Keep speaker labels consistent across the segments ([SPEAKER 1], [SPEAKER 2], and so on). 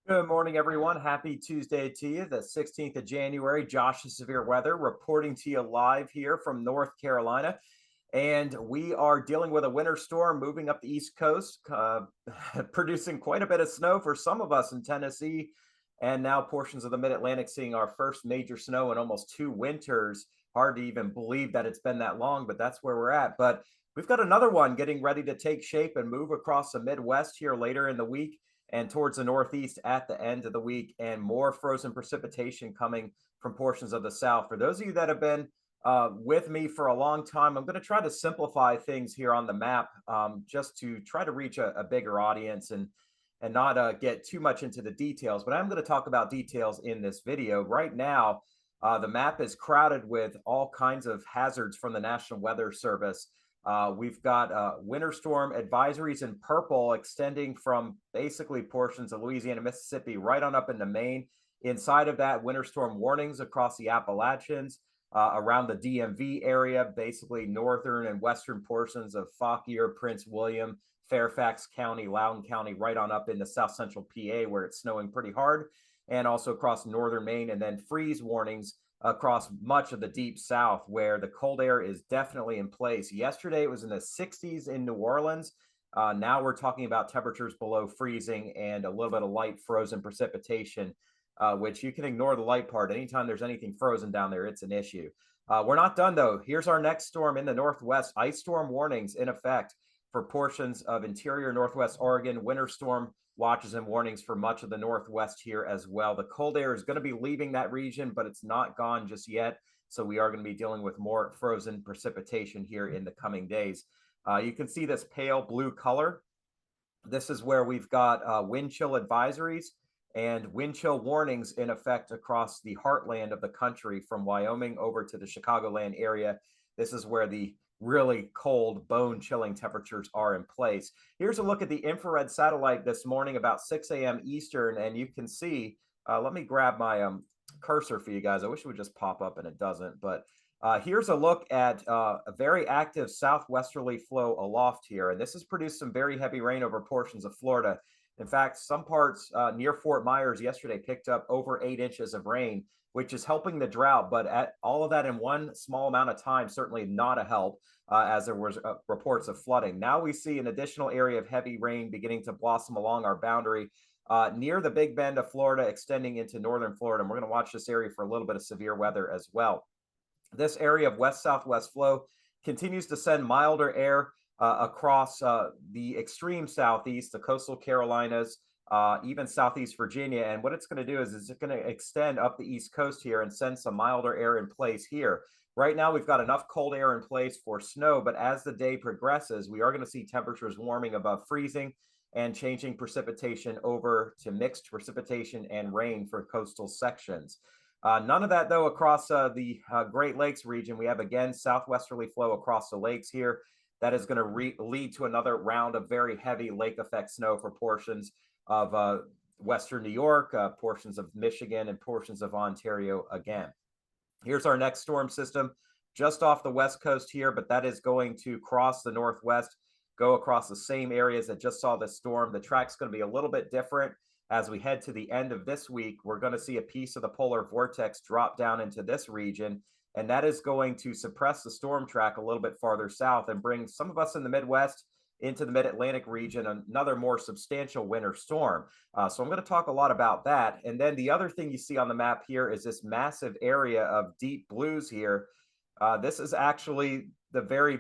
[SPEAKER 1] Good morning, everyone. Happy Tuesday to you, the 16th of January. Josh is Severe Weather reporting to you live here from North Carolina. And we are dealing with a winter storm moving up the East Coast, producing quite a bit of snow for some of us in Tennessee. And now portions of the Mid Atlantic seeing our first major snow in almost 2 winters. Hard to even believe that it's been that long, but that's where we're at. But we've got another one getting ready to take shape and move across the Midwest here later in the week and towards the Northeast at the end of the week, and more frozen precipitation coming from portions of the South. For those of you that have been with me for a long time, I'm going to try to simplify things here on the map, just to try to reach a bigger audience and not get too much into the details. But I'm going to talk about details in this video. Right now, the map is crowded with all kinds of hazards from the National Weather Service. We've got winter storm advisories in purple extending from basically portions of Louisiana, Mississippi, right on up into Maine. Inside of that, winter storm warnings across the Appalachians, around the DMV area, basically northern and western portions of Fauquier, Prince William, Fairfax County, Loudoun County, right on up into south central PA where it's snowing pretty hard, and also across northern Maine, and then freeze warnings across much of the deep south where the cold air is definitely in place. Yesterday it was in the 60s in New Orleans. Now we're talking about temperatures below freezing and a little bit of light frozen precipitation, which you can ignore the light part. Anytime there's anything frozen down there, it's an issue. We're not done though. Here's our next storm in the Northwest. Ice storm warnings in effect for portions of interior Northwest Oregon. Winter storm watches and warnings for much of the Northwest here as well. The cold air is going to be leaving that region, but it's not gone just yet. So we are going to be dealing with more frozen precipitation here in the coming days. You can see this pale blue color. This is where we've got wind chill advisories and wind chill warnings in effect across the heartland of the country from Wyoming over to the Chicagoland area. This is where the really cold, bone chilling temperatures are in place. Here's a look at the infrared satellite this morning about 6 a.m. Eastern, and you can see, let me grab my cursor for you guys. I wish it would just pop up and it doesn't, but here's a look at a very active southwesterly flow aloft here, and this has produced some very heavy rain over portions of Florida. In fact, some parts near Fort Myers yesterday picked up over 8 inches of rain, which is helping the drought. But at all of that in one small amount of time, certainly not a help, as there was reports of flooding. Now we see an additional area of heavy rain beginning to blossom along our boundary near the Big Bend of Florida, extending into northern Florida. And we're going to watch this area for a little bit of severe weather as well. This area of west-southwest flow continues to send milder air across the extreme southeast, the coastal Carolinas, even southeast Virginia. And what it's going to do is it's going to extend up the East Coast here and send some milder air in place here. Right now, we've got enough cold air in place for snow, but as the day progresses, we are going to see temperatures warming above freezing and changing precipitation over to mixed precipitation and rain for coastal sections. None of that, though, across the Great Lakes region. We have, again, southwesterly flow across the lakes here. That is going to lead to another round of very heavy lake effect snow for portions of western New York, portions of Michigan, and portions of Ontario again. Here's our next storm system just off the west coast here, but that is going to cross the northwest, go across the same areas that just saw this storm. The track's going to be a little bit different. As we head to the end of this week, we're going to see a piece of the polar vortex drop down into this region, and that is going to suppress the storm track a little bit farther south and bring some of us in the Midwest into the Mid-Atlantic region, another more substantial winter storm. So I'm going to talk a lot about that. And then the other thing you see on the map here is this massive area of deep blues here. This is actually the very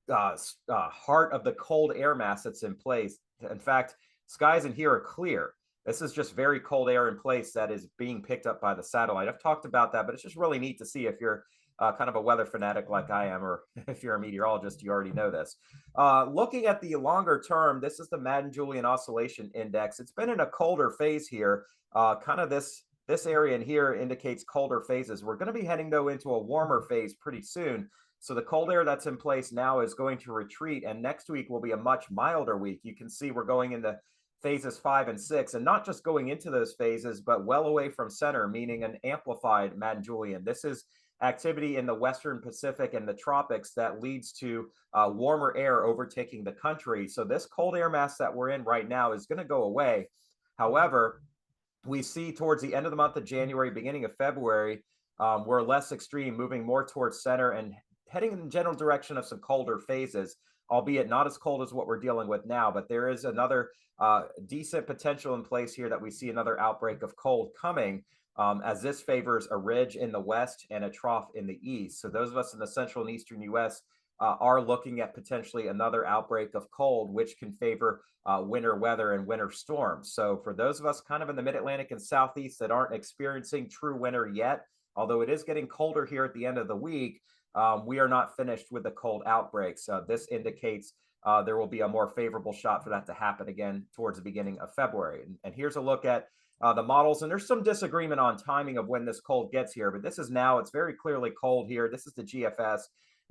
[SPEAKER 1] heart of the cold air mass that's in place. In fact, skies in here are clear. This is just very cold air in place that is being picked up by the satellite. I've talked about that, but it's just really neat to see if you're kind of a weather fanatic like I am, or if you're a meteorologist, you already know this. Looking at the longer term, this is the Madden-Julian Oscillation Index. It's been in a colder phase here. Kind of this area in here indicates colder phases. We're going to be heading, though, into a warmer phase pretty soon. So the cold air that's in place now is going to retreat, and next week will be a much milder week. You can see we're going into phases 5 and 6, and not just going into those phases, but well away from center, meaning an amplified Madden-Julian. This is activity in the Western Pacific and the tropics that leads to warmer air overtaking the country. So this cold air mass that we're in right now is going to go away. However, we see towards the end of the month of January, beginning of February, we're less extreme, moving more towards center and heading in the general direction of some colder phases, albeit not as cold as what we're dealing with now. But there is another decent potential in place here that we see another outbreak of cold coming, as this favors a ridge in the west and a trough in the east. So those of us in the central and eastern U.S. Are looking at potentially another outbreak of cold, which can favor winter weather and winter storms. So for those of us kind of in the mid-Atlantic and southeast that aren't experiencing true winter yet, although it is getting colder here at the end of the week, we are not finished with the cold outbreaks. This indicates there will be a more favorable shot for that to happen again towards the beginning of February. And here's a look at the models, and there's some disagreement on timing of when this cold gets here, but this is now, it's very clearly cold here. This is the GFS.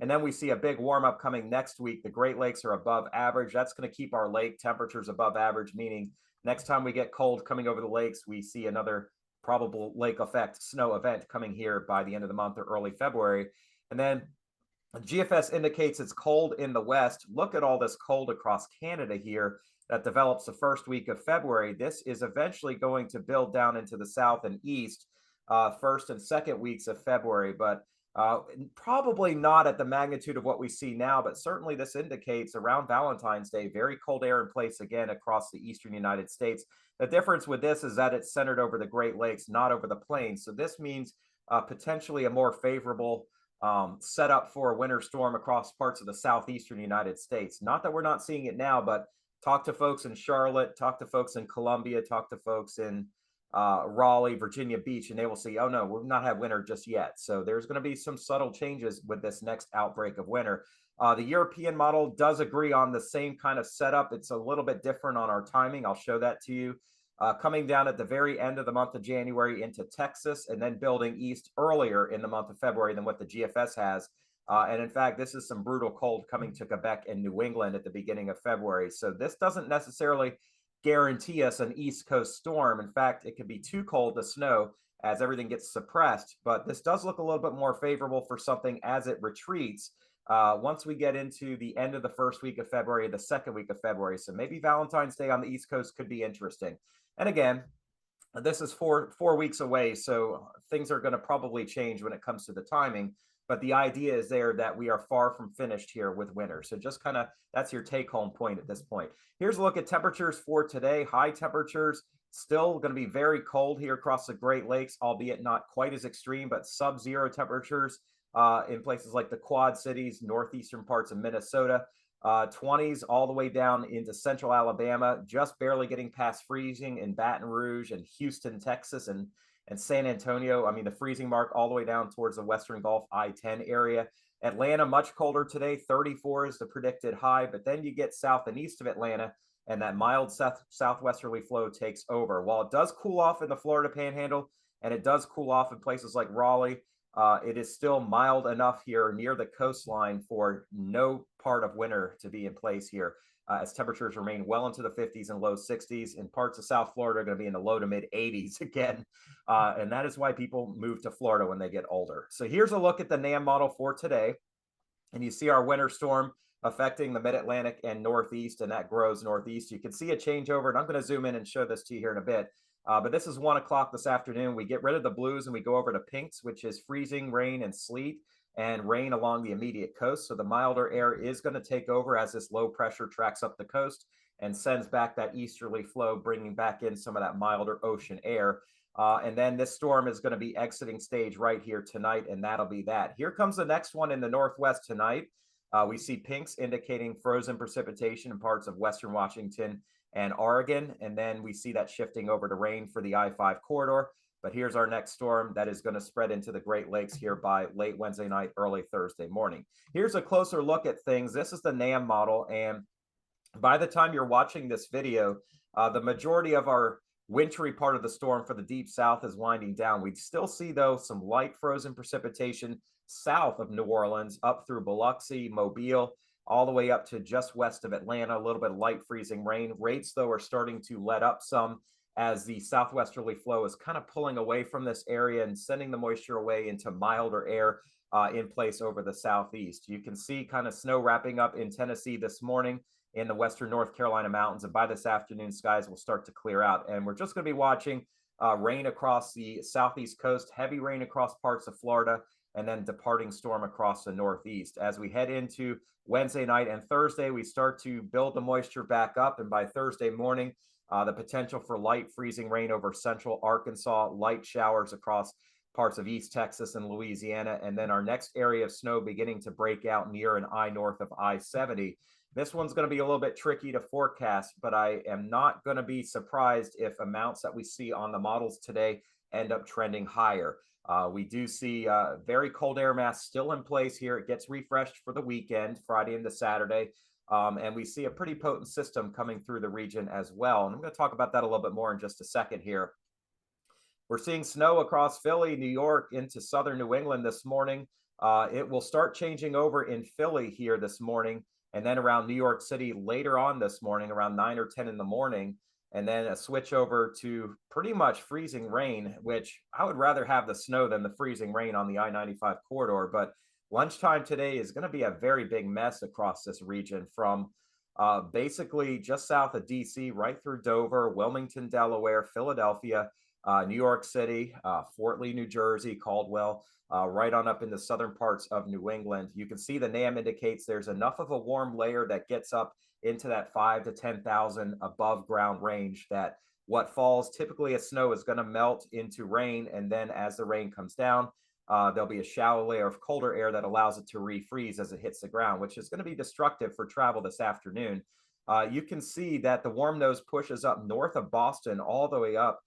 [SPEAKER 1] And then we see a big warm up coming next week. The Great Lakes are above average. That's going to keep our lake temperatures above average, meaning next time we get cold coming over the lakes, we see another probable lake effect snow event coming here by the end of the month or early February. And then GFS indicates it's cold in the west. Look at all this cold across Canada here that develops the first week of February. This is eventually going to build down into the south and east first and second weeks of February, but probably not at the magnitude of what we see now, but certainly this indicates around Valentine's Day, very cold air in place again across the eastern United States. The difference with this is that it's centered over the Great Lakes, not over the plains. So this means potentially a more favorable setup for a winter storm across parts of the southeastern United States. Not that we're not seeing it now, but talk to folks in Charlotte, talk to folks in Columbia, talk to folks in Raleigh, Virginia Beach, and they will see, oh no, we've not had winter just yet. So there's going to be some subtle changes with this next outbreak of winter. The European model does agree on the same kind of setup. It's a little bit different on our timing. I'll show that to you. Coming down at the very end of the month of January into Texas, and then building east earlier in the month of February than what the GFS has. And in fact, this is some brutal cold coming to Quebec and New England at the beginning of February. So this doesn't necessarily guarantee us an East Coast storm. In fact, it could be too cold to snow as everything gets suppressed, but this does look a little bit more favorable for something as it retreats once we get into the end of the first week of February, the second week of February. So maybe Valentine's Day on the East Coast could be interesting. And again, this is four weeks away, so things are going to probably change when it comes to the timing. But the idea is there that we are far from finished here with winter. So just kind of, that's your take home point at this point. Here's a look at temperatures for today. High temperatures, still going to be very cold here across the Great Lakes, albeit not quite as extreme, but sub-zero temperatures in places like the Quad Cities, northeastern parts of Minnesota. 20s all the way down into central Alabama, just barely getting past freezing in Baton Rouge and Houston, Texas, and San Antonio. I mean, the freezing mark all the way down towards the Western Gulf I-10 area. Atlanta, much colder today. 34 is the predicted high, but then you get south and east of Atlanta, and that mild southwesterly flow takes over. While it does cool off in the Florida Panhandle, and it does cool off in places like Raleigh, it is still mild enough here near the coastline for no part of winter to be in place here, as temperatures remain well into the 50s and low 60s. In parts of South Florida are going to be in the low to mid 80s again. And that is why people move to Florida when they get older. So here's a look at the NAM model for today. And you see our winter storm affecting the mid-Atlantic and northeast, and that grows northeast. You can see a changeover, and I'm going to zoom in and show this to you here in a bit. But this is 1 o'clock this afternoon. We get rid of the blues and we go over to pinks, which is freezing, rain, and sleet, and rain along the immediate coast. So the milder air is going to take over as this low pressure tracks up the coast and sends back that easterly flow, bringing back in some of that milder ocean air. And then this storm is going to be exiting stage right here tonight, and that'll be that. Here comes the next one in the northwest tonight. We see pinks indicating frozen precipitation in parts of western Washington and Oregon, and then we see that shifting over to rain for the I-5 corridor. But here's our next storm that is going to spread into the Great Lakes here by late Wednesday night, early Thursday morning. Here's a closer look at things. This is the NAM model, and by the time you're watching this video, the majority of our wintry part of the storm for the deep south is winding down. We still see, though, some light frozen precipitation south of New Orleans, up through Biloxi, Mobile, all the way up to just west of Atlanta. A little bit of light freezing rain. Rates, though, are starting to let up some as the southwesterly flow is kind of pulling away from this area and sending the moisture away into milder air in place over the southeast. You can see kind of snow wrapping up in Tennessee this morning, in the western North Carolina mountains, and by this afternoon, skies will start to clear out. And we're just going to be watching rain across the southeast coast, heavy rain across parts of Florida, and then departing storm across the northeast. As we head into Wednesday night and Thursday, we start to build the moisture back up. And by Thursday morning, the potential for light freezing rain over central Arkansas, light showers across parts of East Texas and Louisiana, and then our next area of snow beginning to break out near an eye north of I-70. This one's going to be a little bit tricky to forecast, but I am not going to be surprised if amounts that we see on the models today end up trending higher. We do see very cold air mass still in place here. It gets refreshed for the weekend, Friday into Saturday. And we see a pretty potent system coming through the region as well. And I'm going to talk about that a little bit more in just a second here. We're seeing snow across Philly, New York, into southern New England this morning. It will start changing over in Philly here this morning, and then around New York City later on this morning, around 9 or 10 in the morning, and then a switch over to pretty much freezing rain, which I would rather have the snow than the freezing rain on the I-95 corridor. But lunchtime today is going to be a very big mess across this region from basically just south of DC, right through Dover, Wilmington, Delaware, Philadelphia, New York City, Fort Lee, New Jersey, Caldwell, right on up in the southern parts of New England. You can see the NAM indicates there's enough of a warm layer that gets up into that 5 to 10,000 above ground range that what falls typically as snow is going to melt into rain. And then as the rain comes down, there'll be a shallow layer of colder air that allows it to refreeze as it hits the ground, which is going to be destructive for travel this afternoon. You can see that the warm nose pushes up north of Boston all the way up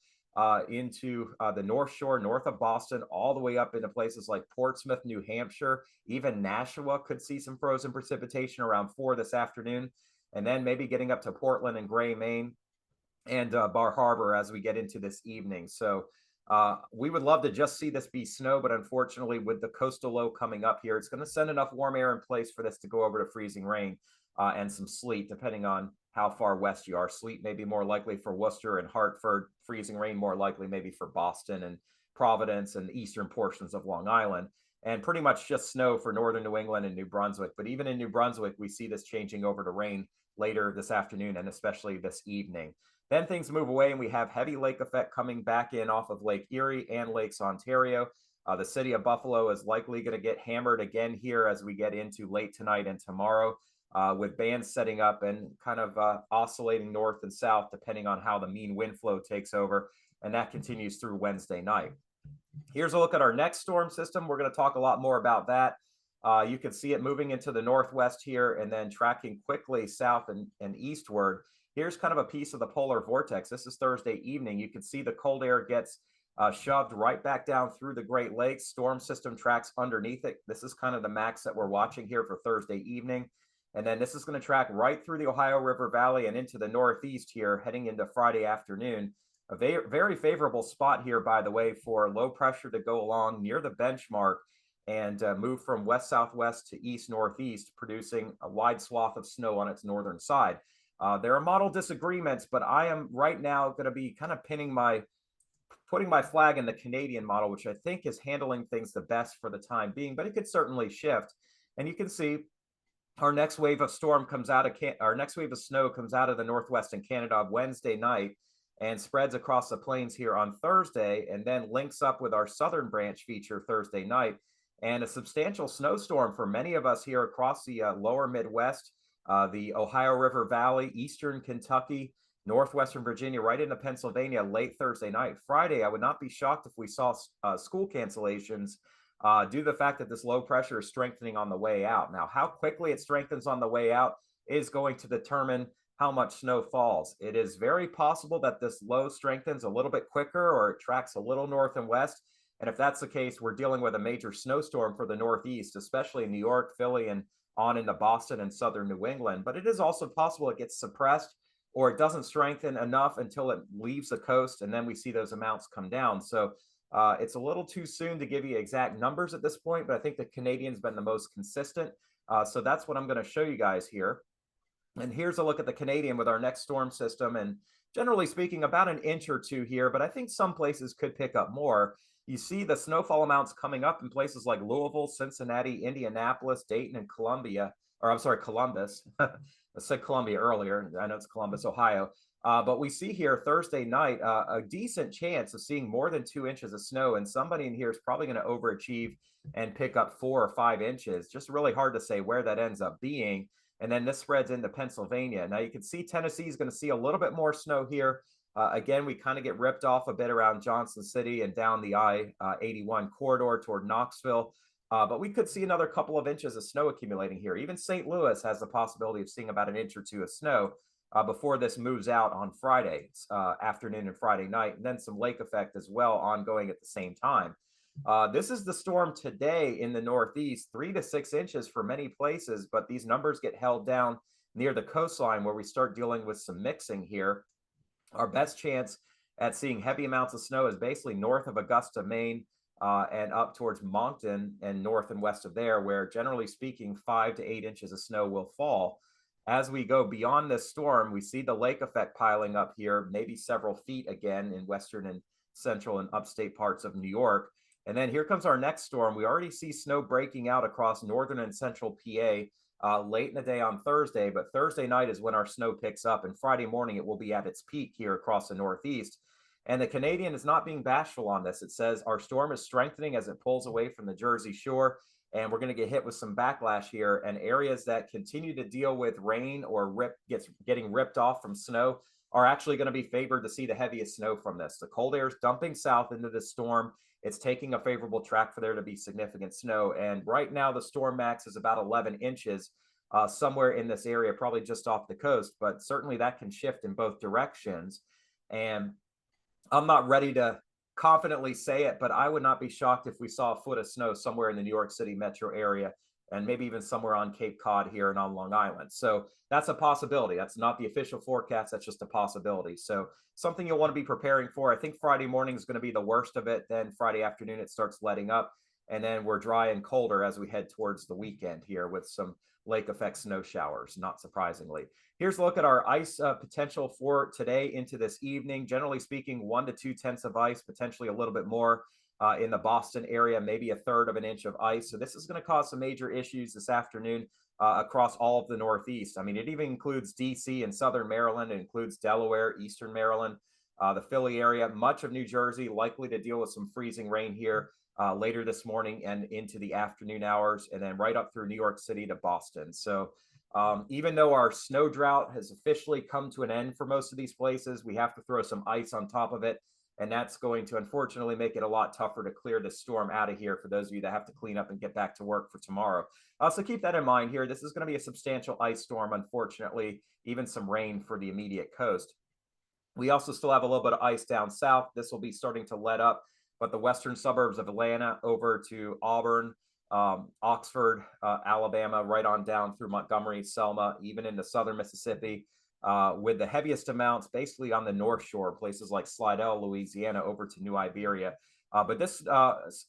[SPEAKER 1] into the North Shore, north of Boston, all the way up into places like Portsmouth, New Hampshire. Even Nashua could see some frozen precipitation around 4 this afternoon, and then maybe getting up to Portland and Gray, Maine, and Bar Harbor as we get into this evening. So we would love to just see this be snow, but unfortunately with the coastal low coming up here, it's going to send enough warm air in place for this to go over to freezing rain and some sleet, depending on how far west you are. Sleet may be more likely for Worcester and Hartford, freezing rain more likely maybe for Boston and Providence and the eastern portions of Long Island, and pretty much just snow for northern New England and New Brunswick. But even in New Brunswick, we see this changing over to rain later this afternoon and especially this evening. Then things move away and we have heavy lake effect coming back in off of Lake Erie and Lakes Ontario. The city of Buffalo is likely going to get hammered again here as we get into late tonight and tomorrow. With bands setting up and kind of oscillating north and south, depending on how the mean wind flow takes over. And that continues through Wednesday night. Here's a look at our next storm system. We're going to talk a lot more about that. You can see it moving into the northwest here and then tracking quickly south and eastward. Here's kind of a piece of the polar vortex. This is Thursday evening. You can see the cold air gets shoved right back down through the Great Lakes. Storm system tracks underneath it. This is kind of the max that we're watching here for Thursday evening. And then this is going to track right through the Ohio River Valley and into the northeast here, heading into Friday afternoon. A very favorable spot here, by the way, for low pressure to go along near the benchmark and move from west-southwest to east-northeast, producing a wide swath of snow on its northern side. There are model disagreements, but I am right now going to be kind of putting my flag in the Canadian model, which I think is handling things the best for the time being, but it could certainly shift. And you can see our next wave of storm comes out of our next wave of snow comes out of the northwestern Canada Wednesday night and spreads across the plains here on Thursday, and then links up with our southern branch feature Thursday night. And a substantial snowstorm for many of us here across the lower Midwest, the Ohio River Valley, eastern Kentucky, northwestern Virginia, right into Pennsylvania late Thursday night. Friday, I would not be shocked if we saw school cancellations due to the fact that this low pressure is strengthening on the way out. Now, how quickly it strengthens on the way out is going to determine how much snow falls. It is very possible that this low strengthens a little bit quicker or it tracks a little north and west. And if that's the case, we're dealing with a major snowstorm for the Northeast, especially in New York, Philly, and on into Boston and southern New England. But it is also possible it gets suppressed or it doesn't strengthen enough until it leaves the coast, and then we see those amounts come down. So it's a little too soon to give you exact numbers at this point, but I think the Canadian's been the most consistent. So that's what I'm going to show you guys here. And here's a look at the Canadian with our next storm system. And generally speaking, about an inch or two here, but I think some places could pick up more. You see the snowfall amounts coming up in places like Louisville, Cincinnati, Indianapolis, Dayton, and Columbus. I said Columbia earlier. I know it's Columbus, Ohio. But we see here Thursday night a decent chance of seeing more than 2 inches of snow, and somebody in here is probably going to overachieve and pick up 4 or 5 inches. Just really hard to say where that ends up being. And then this spreads into Pennsylvania. Now you can see Tennessee is going to see a little bit more snow here. Again, we kind of get ripped off a bit around Johnson City and down the I-81 corridor toward Knoxville. But we could see another couple of inches of snow accumulating here. Even St. Louis has the possibility of seeing about an inch or two of snow before this moves out on Friday afternoon and Friday night, and then some lake effect as well ongoing at the same time. This is the storm today in the Northeast, 3 to 6 inches for many places, but these numbers get held down near the coastline where we start dealing with some mixing here. Our best chance at seeing heavy amounts of snow is basically north of Augusta, Maine, and up towards Moncton and north and west of there, where generally speaking, 5 to 8 inches of snow will fall. As we go beyond this storm, we see the lake effect piling up here, maybe several feet again in western and central and upstate parts of New York. And then here comes our next storm. We already see snow breaking out across northern and central PA late in the day on Thursday, but Thursday night is when our snow picks up, and Friday morning it will be at its peak here across the Northeast. And the Canadian is not being bashful on this. It says our storm is strengthening as it pulls away from the Jersey Shore, and we're going to get hit with some backlash here. And areas that continue to deal with rain or getting ripped off from snow are actually going to be favored to see the heaviest snow from this. The cold air is dumping south into the storm. It's taking a favorable track for there to be significant snow. And right now, the storm max is about 11 inches somewhere in this area, probably just off the coast, but certainly that can shift in both directions. And I'm not ready to confidently say it, but I would not be shocked if we saw a foot of snow somewhere in the New York City metro area and maybe even somewhere on Cape Cod here and on Long Island. So that's a possibility. That's not the official forecast. That's just a possibility. So something you'll want to be preparing for. I think Friday morning is going to be the worst of it. Then Friday afternoon, it starts letting up. And then we're dry and colder as we head towards the weekend here with some lake effect snow showers, not surprisingly. Here's a look at our ice potential for today into this evening. Generally speaking, 1 to 2 tenths of ice, potentially a little bit more in the Boston area, maybe a third of an inch of ice. So this is going to cause some major issues this afternoon across all of the Northeast. I mean, it even includes DC and Southern Maryland. It includes Delaware, Eastern Maryland, the Philly area, much of New Jersey, likely to deal with some freezing rain here later this morning and into the afternoon hours, and then right up through New York City to Boston. So even though our snow drought has officially come to an end for most of these places, we have to throw some ice on top of it. And that's going to unfortunately make it a lot tougher to clear the storm out of here for those of you that have to clean up and get back to work for tomorrow. So keep that in mind here. This is going to be a substantial ice storm, unfortunately, even some rain for the immediate coast. We also still have a little bit of ice down south. This will be starting to let up, but the western suburbs of Atlanta over to Auburn, Oxford, Alabama, right on down through Montgomery, Selma, even into southern Mississippi, with the heaviest amounts basically on the North Shore, places like Slidell, Louisiana, over to New Iberia. But this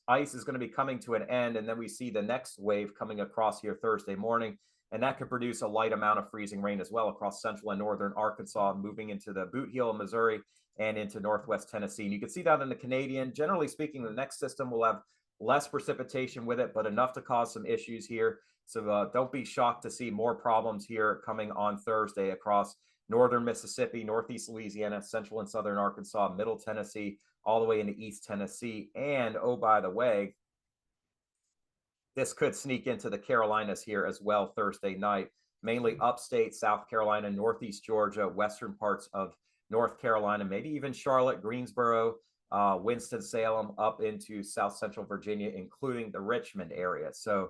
[SPEAKER 1] ice is going to be coming to an end, and then we see the next wave coming across here Thursday morning, and that could produce a light amount of freezing rain as well across central and northern Arkansas, moving into the Boot Heel of Missouri and into northwest Tennessee. And you can see that in the Canadian. Generally speaking, the next system will have less precipitation with it, but enough to cause some issues here. So don't be shocked to see more problems here coming on Thursday across northern Mississippi, northeast Louisiana, central and southern Arkansas, middle Tennessee, all the way into East Tennessee. And oh, by the way, this could sneak into the Carolinas here as well Thursday night, mainly upstate South Carolina, northeast Georgia, western parts of North Carolina, maybe even Charlotte, Greensboro, Winston-Salem, up into South Central Virginia, including the Richmond area. So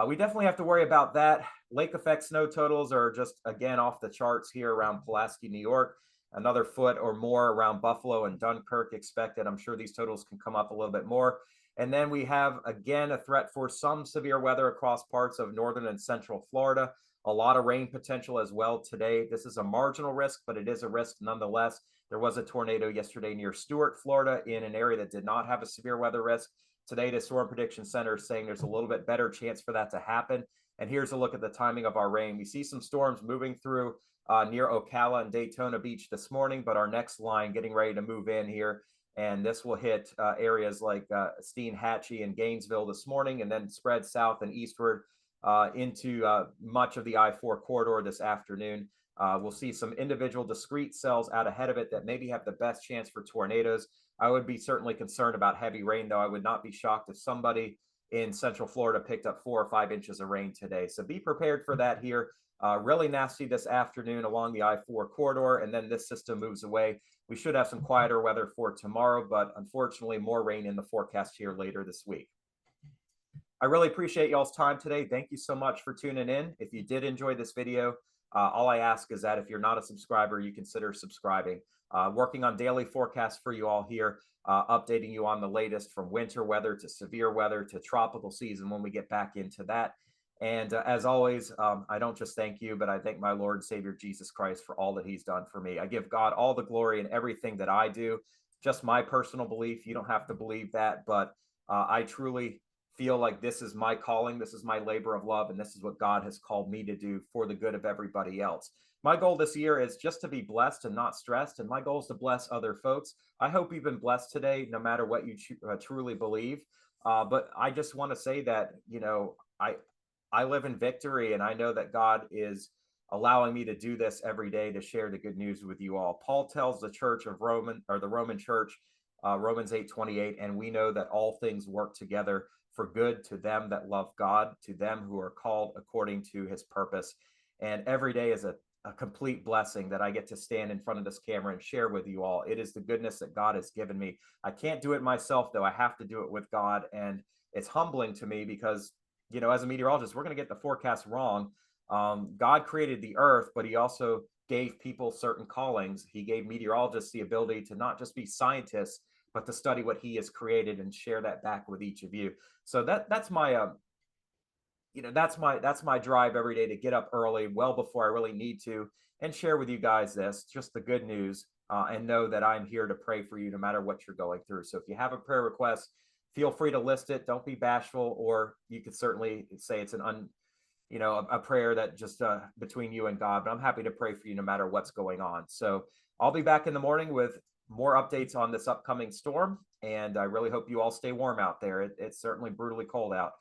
[SPEAKER 1] we definitely have to worry about that. Lake effect snow totals are just, again, off the charts here around Pulaski, New York. Another foot or more around Buffalo and Dunkirk expected. I'm sure these totals can come up a little bit more. And then we have, again, a threat for some severe weather across parts of northern and central Florida. A lot of rain potential as well today. This is a marginal risk, but it is a risk nonetheless. There was a tornado yesterday near Stuart, Florida, in an area that did not have a severe weather risk. Today, the Storm Prediction Center is saying there's a little bit better chance for that to happen. And here's a look at the timing of our rain. We see some storms moving through near Ocala and Daytona Beach this morning, but our next line getting ready to move in here. And this will hit areas like Steinhatchee and Gainesville this morning, and then spread south and eastward into much of the I-4 corridor this afternoon. We'll see some individual discrete cells out ahead of it that maybe have the best chance for tornadoes. I would be certainly concerned about heavy rain, though. I would not be shocked if somebody in Central Florida picked up 4 or 5 inches of rain today. So be prepared for that here. Really nasty this afternoon along the I-4 corridor, and then this system moves away. We should have some quieter weather for tomorrow, but unfortunately more rain in the forecast here later this week. I really appreciate y'all's time today. Thank you so much for tuning in. If you did enjoy this video, all I ask is that if you're not a subscriber, you consider subscribing. Working on daily forecasts for you all here, updating you on the latest from winter weather to severe weather to tropical season when we get back into that. And as always, I don't just thank you, but I thank my Lord and Savior Jesus Christ for all that he's done for me. I give God all the glory in everything that I do. Just my personal belief. You don't have to believe that, but I truly feel like this is my calling, this is my labor of love, and this is what God has called me to do for the good of everybody else. My goal this year is just to be blessed and not stressed, and my goal is to bless other folks. I hope you've been blessed today, no matter what you truly believe. But I just want to say that, I live in victory, and I know that God is allowing me to do this every day to share the good news with you all. Paul tells the church of the Roman church, Romans 8:28, and we know that all things work together for good to them that love God, to them who are called according to his purpose. And every day is a complete blessing that I get to stand in front of this camera and share with you all. It is the goodness that God has given me. I can't do it myself, though. I have to do it with God. And it's humbling to me because, as a meteorologist, we're going to get the forecast wrong. God created the earth, but he also gave people certain callings. He gave meteorologists the ability to not just be scientists, but to study what he has created and share that back with each of you. So that's my that's my drive every day, to get up early, well before I really need to, and share with you guys just the good news, and know that I'm here to pray for you no matter what you're going through. So if you have a prayer request, feel free to list it. Don't be bashful, or you could certainly say it's a prayer that just between you and God. But I'm happy to pray for you no matter what's going on. So I'll be back in the morning with more updates on this upcoming storm, and I really hope you all stay warm out there. It's certainly brutally cold out.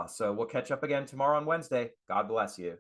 [SPEAKER 1] So we'll catch up again tomorrow on Wednesday. God bless you.